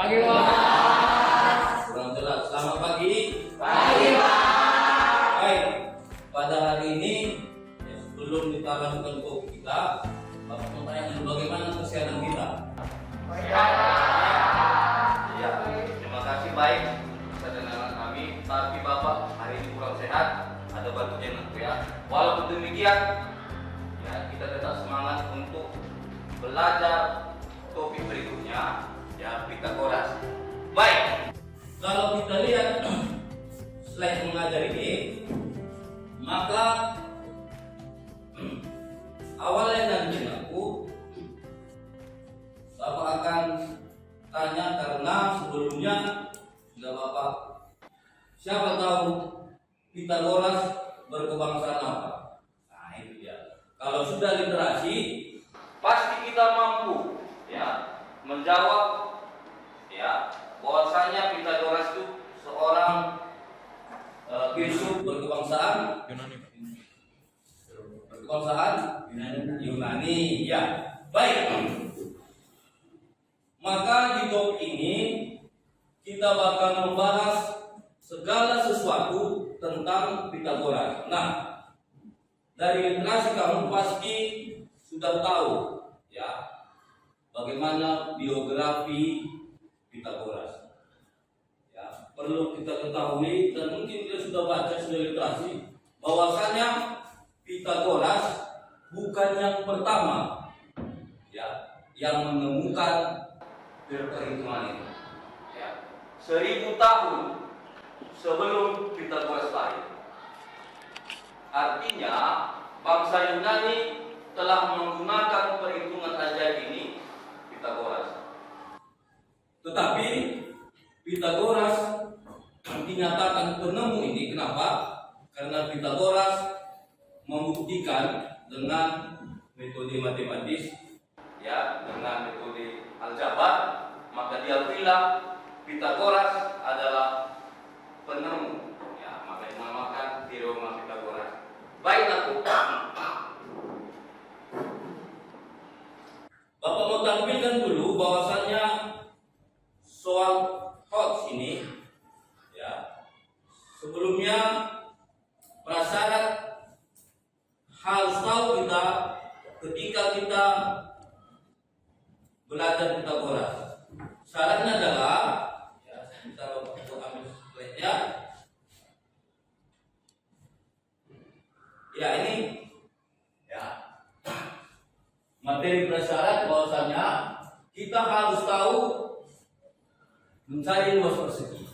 Pagi, Mas. Kurang jelas. Selamat pagi. Pagi, Mas. Baik, pada hari ini sebelum kita lanjutkan topik kita, Bapak mau tanya dulu bagaimana kesehatan kita? Ya, terima kasih baik kedatangan kami. Tapi Bapak hari ini kurang sehat, ada batuk jantung ya. Walaupun demikian, ya kita tetap semangat untuk belajar topik berikutnya, ya Pitagoras. Baik. Kalau kita lihat slide mengajar ini, maka awalnya nanti Bapak akan tanya karena sebelumnya sudah Bapak siapa tahu Pitagoras berkebangsaan apa? Nah itu dia. Kalau sudah literasi, Pasti kita mampu ya menjawab ya bahwasanya Pitagoras itu seorang filsuf berkebangsaan Yunani. Ya, baik. Maka di topik ini kita bakal membahas segala sesuatu tentang Pitagoras. Nah, dari literasi kamu pasti sudah tahu ya bagaimana biografi Pitagoras. Ya, perlu kita ketahui dan mungkin kita sudah baca, sudah literasi bahwasanya Pitagoras bukan yang pertama ya yang menemukan perhitungan itu. ya 1000 tahun sebelum Pitagoras lahir. Artinya bangsa Yunani telah menggunakan perhitungan ajaib ini Pitagoras. Tetapi Pitagoras dinyatakan penemu ini kenapa? Karena Pitagoras membuktikan dengan metode matematis ya, dengan metode aljabar, maka diakuilah Pitagoras adalah penemu ya, maka dinamakan teorema Pitagoras. Baik aku Bapak mau tampilkan dulu bahwasannya soal hoax ini ya sebelumnya prasyarat harus tahu kita ketika kita belajar Pitagoras. Syaratnya adalah ya saya minta Bapak untuk ambil slide-nya. Ya ini ya materi prasyarat bahwasanya kita harus tahu mencari luas persegi.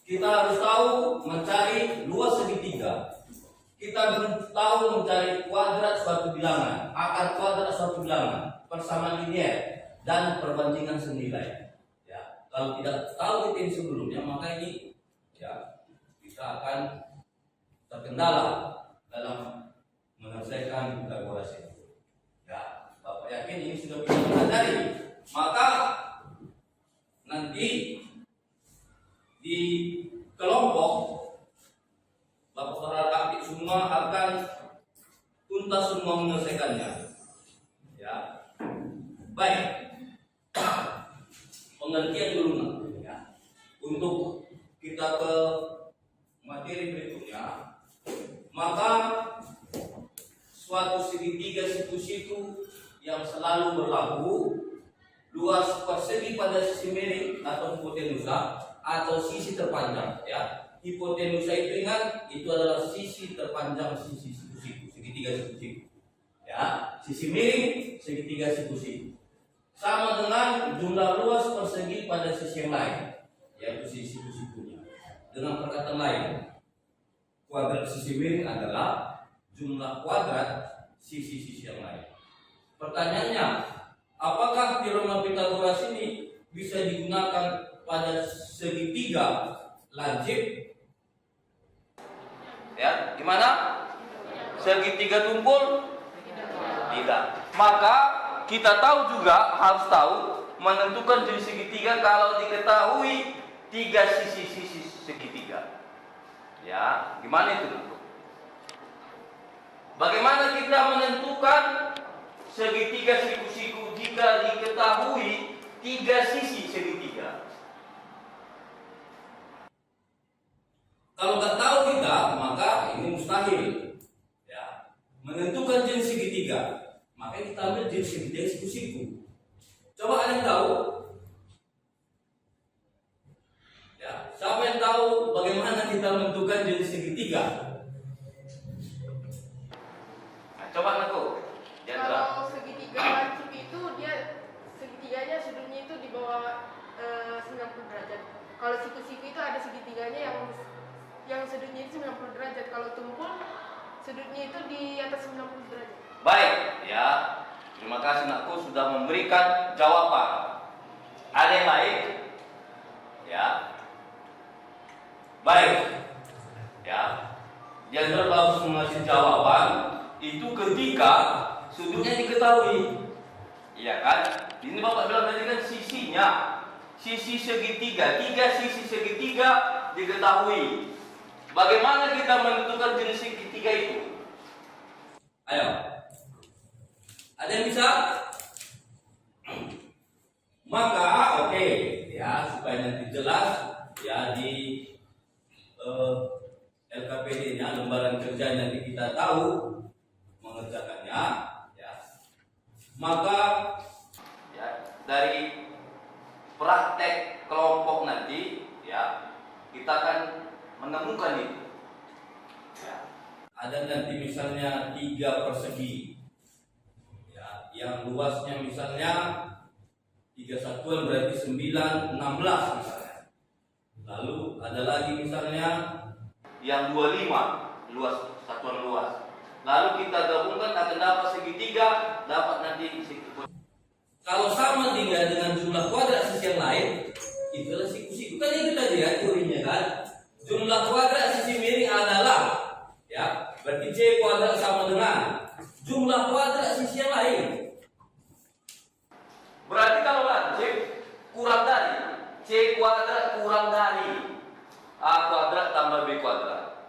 Kita harus tahu mencari luas segitiga. Kita tahu mencari kuadrat suatu bilangan, akar kuadrat suatu bilangan, persamaan linier dan perbandingan senilai. Ya, kalau tidak tahu ini sebelumnya maka ini ya kita akan terkendala dalam menyelesaikan Pitagoras itu. Ya, Bapak yakin ini sudah bisa mempelajari. Maka nanti di kelompok Bapak saudara aktif semua akan tuntas semua menyelesaikannya. Ya, baik. Pengertian dulu nanti ya. Untuk kita ke materi berikutnya, maka suatu segitiga siku-siku yang selalu berlaku luas persegi pada sisi miring atau hipotenusa atau sisi terpanjang ya. Hipotenusa itu ingat itu adalah sisi terpanjang sisi siku-siku, segitiga siku-siku ya. Sisi miring segitiga siku-siku sama dengan jumlah luas persegi pada sisi yang lain yaitu sisi siku-sikunya. Dengan perkataan lain, kuadrat sisi miring adalah jumlah kuadrat sisi-sisi yang lain. Pertanyaannya, apakah teorema Pitagoras ini bisa digunakan pada segitiga lancip? ya, gimana? Segitiga tumpul? Tidak. Maka kita tahu juga harus tahu menentukan jenis segitiga kalau diketahui 3 sisi-sisi segitiga. Ya, gimana itu? Bagaimana kita menentukan segitiga siku-siku jika diketahui 3 sisi segitiga? Kalau nggak tahu kita, maka ini mustahil. Ya, menentukan jenis segitiga, maka kita ambil jenis segitiga siku-siku. Coba ada yang tahu? Ya, siapa yang tahu bagaimana kita menentukan jenis segitiga? Nah, coba Nako. Kalau segitiga lancip itu dia segitiganya sudutnya itu di bawah 90 derajat. Kalau siku-siku itu ada segitiganya yang sudutnya itu 90 derajat. Kalau tumpul sudutnya itu di atas 90 derajat. Baik, ya. Terima kasih Nakku sudah memberikan jawaban. Ada yang lain? Ya. Baik. Ya. Jenderal bagus mengasih jawaban itu ketika sudutnya diketahui. Iya kan? Ini Bapak bilang tadi kan sisinya. Sisi segitiga, 3 sisi segitiga diketahui. Bagaimana kita menentukan jenis segitiga itu? Ayo. Ada yang bisa? Maka oke, ya supaya nanti jelas ya di LKPD-nya, lembaran kerja nanti kita tahu mengerjakannya, ya. Maka Ya, dari praktek kelompok nanti, ya, kita akan menemukan itu. Ya. ada nanti misalnya 3 persegi, ya, yang luasnya misalnya 3 satuan berarti 9, 16 misalnya. Lalu ada lagi misalnya Yang 25 luas, satuan luas. Lalu kita gabungkan akan dapat segitiga, dapat nanti segitiga. kalau sama dengan jumlah kuadrat sisi yang lain, itulah siku-siku. Kan itu tadi ya teorinya kan. Jumlah kuadrat sisi miring adalah, ya, berarti C kuadrat sama dengan jumlah kuadrat sisi yang lain. Berarti kalau lancip kurang dari C kuadrat kurang dari A kuadrat tambah B kuadrat.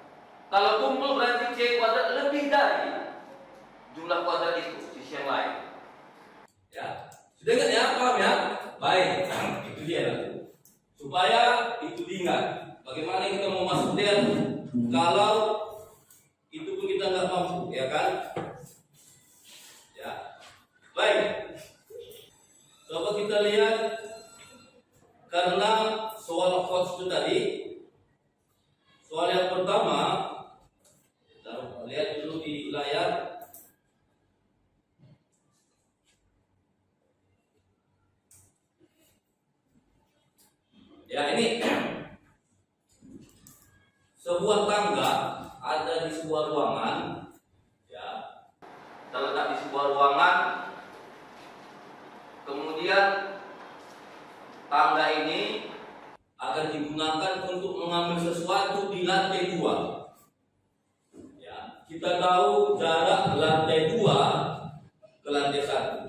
Kalau tumpul berarti C kuadrat lebih dari jumlah kuadrat itu sisi yang lain. Ya, sudah ingat ya, paham ya? Baik, itu dia nanti. Supaya itu diingat. Bagaimana kita mau masuk dia kalau itu pun kita nggak mampu, ya kan? Ya, baik. Coba kita lihat karena soal coach itu tadi. Soal yang pertama, kita lihat dulu di layar. Ya, ini sebuah tangga ada di sebuah ruangan, ya, Terletak di sebuah ruangan. Kemudian tangga ini akan digunakan untuk mengambil sesuatu di lantai 2. Ya, kita tahu jarak lantai 2 ke lantai 1.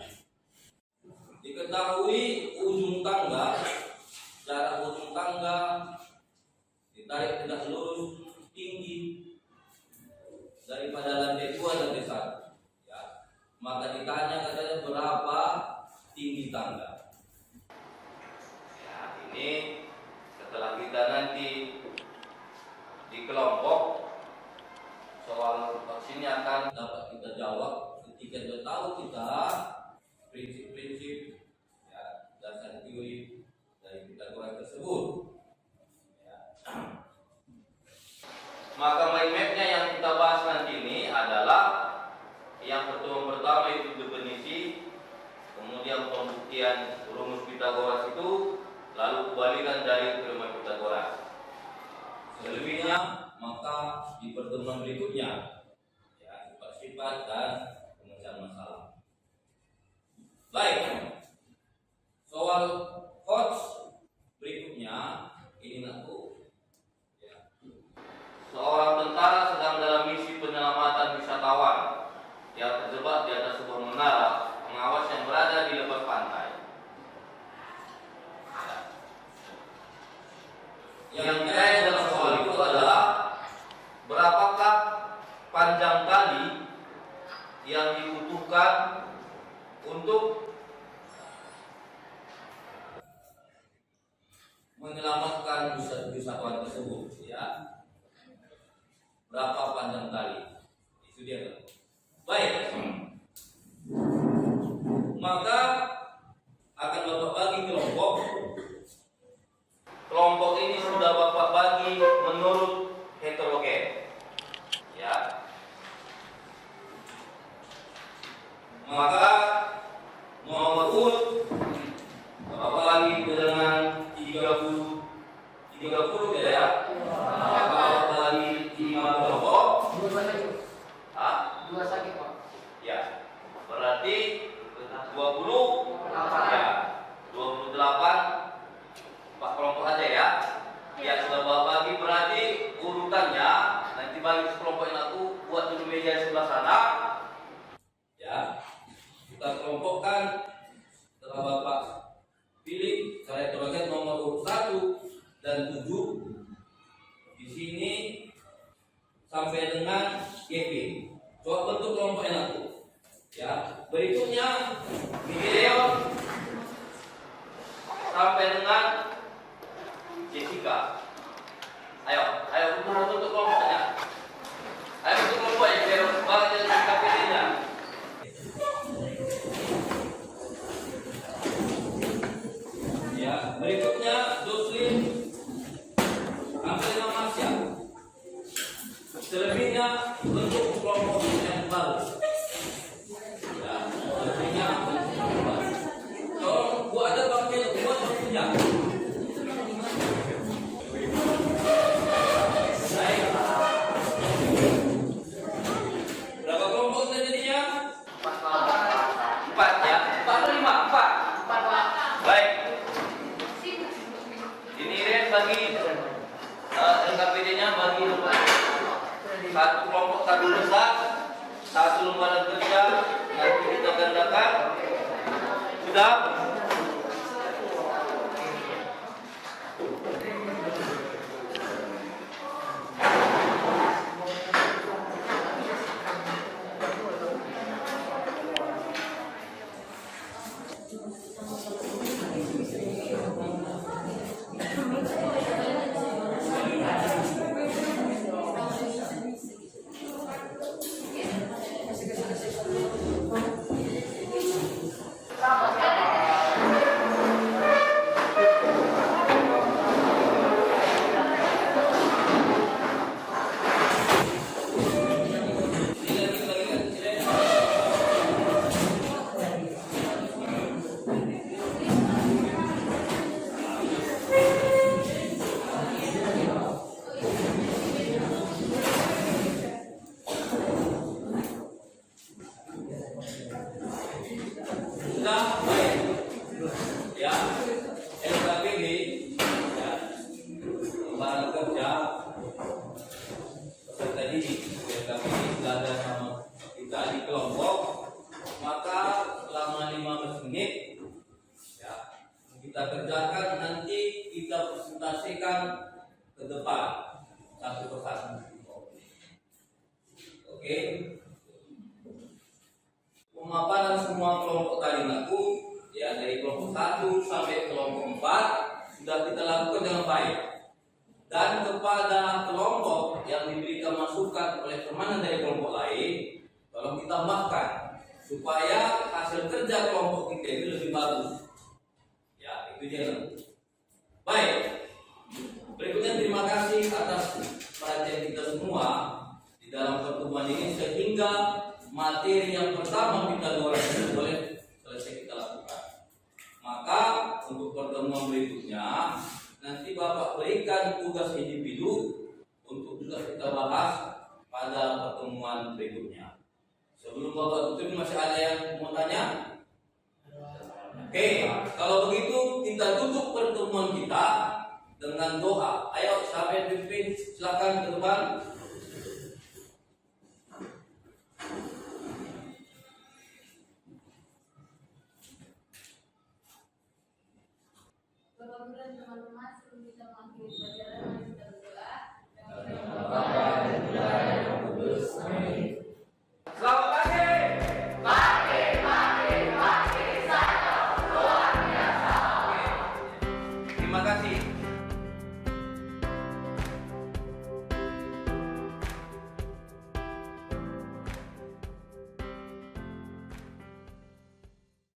Diketahui ujung tangga, jarak ujung tangga ditarik tegak lurus tinggi daripada lantai 2 lantai 1. Ya, maka ditanya katanya berapa tinggi tangga. ya, ini setelah kita nanti di kelompok soal vaksinnya akan Dapat kita jawab ketika kita tahu kita prinsip-prinsip, ya, dasar teori dari Pythagoras tersebut. Ya. Maka mind mapnya yang kita bahas nanti ini adalah yang pertama itu definisi, kemudian pembuktian rumus Pythagoras itu, lalu kebalikan dari teorema Pythagoras. Selebihnya maka di pertemuan berikutnya, ya, sifat-sifat dan pemecahan masalah. Baik, soal coach berikutnya ini aku. Ya. Seorang tentara sedang dalam misi penyelamatan wisatawan yang terjebak di atas sebuah menara pengawas yang berada di lepas pantai. Yang ditanya dalam soal itu adalah berapakah panjang tali yang dibutuhkan untuk menyelamatkan wisatawan tersebut, ya. Berapa panjang tali? Itu dia. Baik. Maka akan Bapak bagi kelompok. Kelompok ini sudah Bapak bagi menurut heterogen. Ya. Maka nomor urut Bapak bagi dengan 30 ya. Maka Bapak bagi 5 kelompok. Dua sakit Pak. Ya. Berarti 20 ya. 28 Pak kelompok aja ya. Ya sudah Bapak bagi, berarti urutannya nanti bagi kelompok yang aku buat dulu meja di sebelah sana. Ya. Kita kelompokkan setelah Bapak pilih saya heterogen nomor urut 1 dan 7 di sini sampai dengan GP. Coba bentuk kelompok yang aku. Ya, berikutnya Gideon sampai dengan Jessica. Ayo untuk kelompoknya. Ayo untuk kelompoknya biar bagi dengan KPD-nya. ya, berikutnya Jocelyn sampai dengan Marsha. Selebihnya bentuk kelompok yang baru. Ya, selebihnya bentuk yang baru. Kalau buat ada bagian buat berpindah. Berapa kelompok kita jadinya? 4 ya. 4 atau 5? 4. Baik. Ini Ren bagi LKPD-nya bagi satu kelompok satu besar, satu lembaran kerja, nanti kita gandakan. Sudah? Sudah baik. Ya, LKPD ya, lembaran kerja peserta didik LKPD sudah ada sama kita di kelompok, maka selama 15 menit ya, kita kerjakan, nanti kita presentasikan ke depan satu persatu. Oke. Pemaparan semua kelompok tadi aku ya, dari kelompok 1 sampai kelompok 4 sudah kita lakukan dengan baik. Dan kepada kelompok yang diberikan masukan oleh teman dari kelompok lain, tolong kita tambahkan supaya hasil kerja kelompok kita itu lebih bagus. Ya, itu dia. Baik. Berikutnya terima kasih atas perhatian kita semua di dalam pertemuan ini, sehingga materi yang pertama kita dorong boleh selesai kita lakukan. Maka untuk pertemuan berikutnya nanti Bapak berikan tugas individu untuk juga kita bahas pada pertemuan berikutnya. Sebelum Bapak tutup, masih ada yang mau tanya? Oke, kalau begitu kita tutup pertemuan kita dengan doa. Ayo sampai pimpin, silakan ke depan. Bapak Guru dan teman-teman, sebelum kita mengakhiri